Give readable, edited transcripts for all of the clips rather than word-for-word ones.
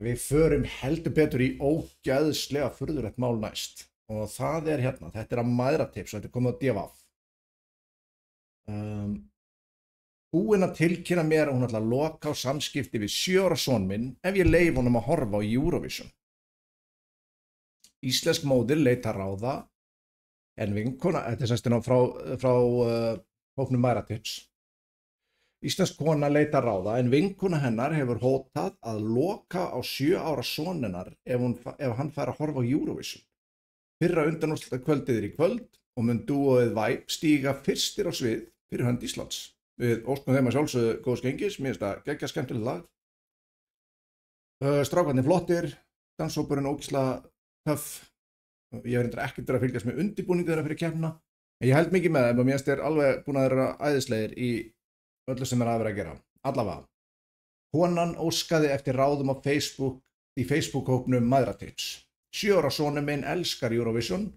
Við förum heldur betur í ógeðslega furðulegt mál næst og það er hérna, þetta er að mæðratips og þetta er komið á DFF. Búinn að tilkynna mér að hún ætla að loka á samskipti við 7 ára son minn ef ég leyfi honum að horfa á Eurovision. Íslensk móðir leitar ráða en vinkona, þetta er semst frá hópnum mæðratips. Íslensk kona leitar ráða en vinkona hennar hefur hótað að loka á 7 ára son hennar ef hann fær að horfa á Eurovision. Fyrra undanúrslita kvöldið er í kvöld og mun dúóið Vibe stíga fyrstir á svið fyrir hönd Íslands. Við óskum þeim að sjálfsögðu góðs gengis, mér finnst það geggjað skemmtilegt lag. Strákarnir flottir, danshópurinn ógeðslega töff. Ég hef reyndar ekkert að fylgjast með undirbúningu þeirra fyrir keppnina. En ég held mikið með þeim og mér finnst þeir alveg búin að vera æðislegir í öllu sem er að vera að gera. Allavega. Konan óskaði eftir ráðum á Facebook í Facebook-hópnum Mæðratips. 7 ára sonur minn elskar Eurovision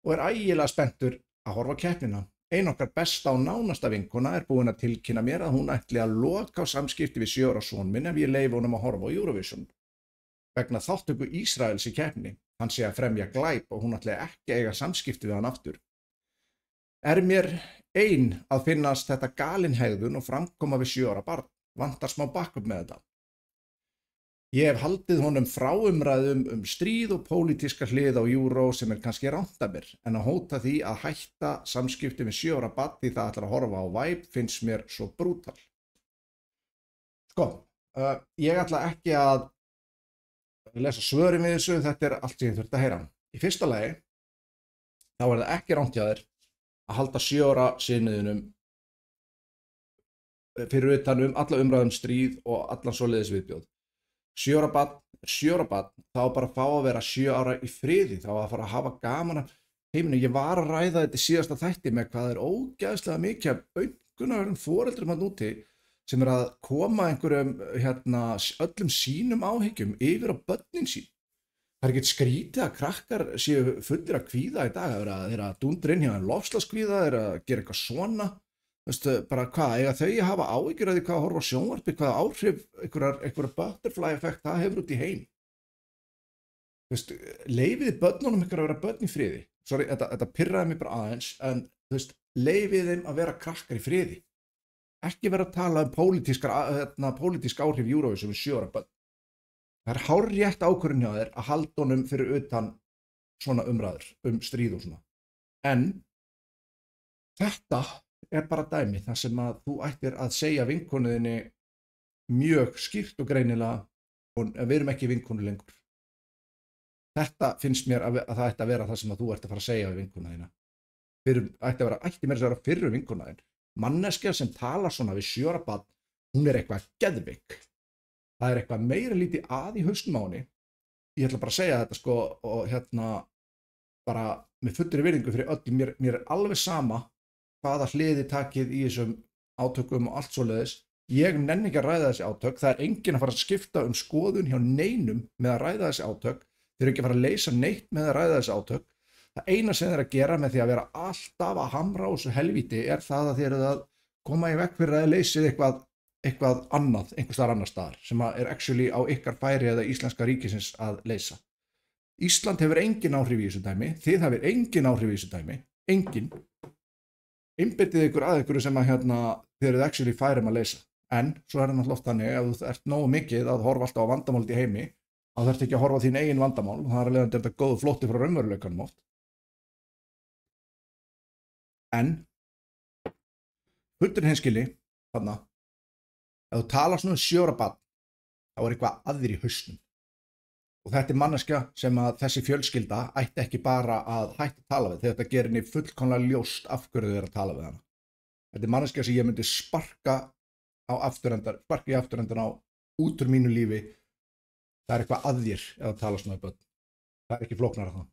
og er ægilega spenntur að horfa á keppnina. Ein okkar besta og nánasta vinkona er búin að tilkynna mér að hún ætli að loka á samskipti við 7 ára son minn ef ég leyfi honum að horfa á Eurovision. Vegna þáttöku Ísraels í keppni, hann sé að fremja glæp og hún ætli ekki að eiga samskipti við hann aftur. Er mér ein að finnast þetta galin hegðun og framkoma við 7 ára barn, vantar smá backup með þetta. Ég hef haldið honum frá umræðum stríð og pólitíska hlið á Euro sem er kannski rangt að mér, en að hóta því að hætta samskipti með 7 ára barn því það ætlar að horfa á Vibe finnst mér svo brútal. Sko, ég ætla ekki að lesa svörin við þessu, þetta er allt sem ég þurfti að heyra. Í fyrsta lagi, þá er það ekki rangt hjá þér að halda 7 ára syniðinum fyrir utan alla umræðum stríð og allan svoleiðis viðbjóð. 7 ára barn, þá bara fá að vera 7 ára í friði, þá að fara að hafa gaman af heiminu. Ég var að ræða þetta í síðasta þætti með hvað er ógeðslega mikið af aumkunarverðum foreldrum að núti sem er að koma einhverjum öllum sínum áhyggjum yfir á börnin sín. Það er ekkert skrítið að krakkar séu fullir að kvíða í dag, það er að dundra inn hjá en loftslagskvíða, það er að gera eitthvað svona. Veistu, bara hvað, eiga þau að hafa áhyggjur af því hvað að horfa á sjónvarpi, hvaða áhrif, einhverja butterfly effekt það hefur út í heim. Veistu, leyfið börnunum ykkur að vera börn í friði. Sorry, þetta pirraði mig bara aðeins, en leyfið þeim að vera krakkar í friði. Ekki vera að tala um pólitísk áhrif Eurovision við 7 ára börn. Það er hárrétt ákvörðun hjá þér að halda honum fyrir utan svona umræður stríð og svona. En þetta er bara dæmi þar sem að þú ættir að segja vinkonuðinni mjög skýrt og greinilega og við erum ekki vinkonu lengur. Þetta finnst mér að það ætti að vera það sem að þú ert að fara að segja við vinkonuðina. Ætti mér að vera fyrir vinkonuðin. Manneskja sem tala svona við 7 ára barn, hún er eitthvað geðveik. Það er eitthvað meira lítið að í hausnum á henni. Ég ætla bara að segja þetta sko og bara með fullri virðingu fyrir öll, mér er alveg sama hvaða hliði takið í þessum átökum og allt svoleiðis. Ég nenni ekki að ræða þessi átök, það er enginn að fara að skipta um skoðun hjá neinum með að ræða þessi átök, þeir eru ekki að fara að leysa neitt með að ræða þessi átök. Það eina sem þeir eru að gera með því að vera alltaf að hamra á þessu helvíti er það að þeir eru að koma í veg fyrir að þeir leysið eitthvað annað, einhvers staðar annar staðar, sem er actually á ykkar færi eða íslenska ríkisins að leysa. Ísland hefur engin áhrif í þessu dæmi, þið hafið engin áhrif í þessu dæmi, engin. Einbeitið ykkur að ykkur sem að þið eruð actually færum að leysa. En svo er það náttúrulega oft þannig, ef þú ert nógu mikið að horfa alltaf á vandamálið í heimi, þá þarftu ekki að horfa á þín eigin vandamál, það er leiðandi þetta góðu flótti frá raunveruleikanum oft. En, hundurinn hinskili, þarna, ef þú talar svona 7 ára barn, þá er eitthvað aðrir í hausnum. Og þetta er manneskja sem að þessi fjölskylda ætti ekki bara að hætta að tala við, þegar þetta gerir henni fullkomlega ljóst af hverju þau eru að tala við hana. Þetta er manneskja sem ég myndi sparka í afturendan á út úr mínu lífi. Það er eitthvað að þér ef þú talar svona við börn. Það er ekki flóknara það.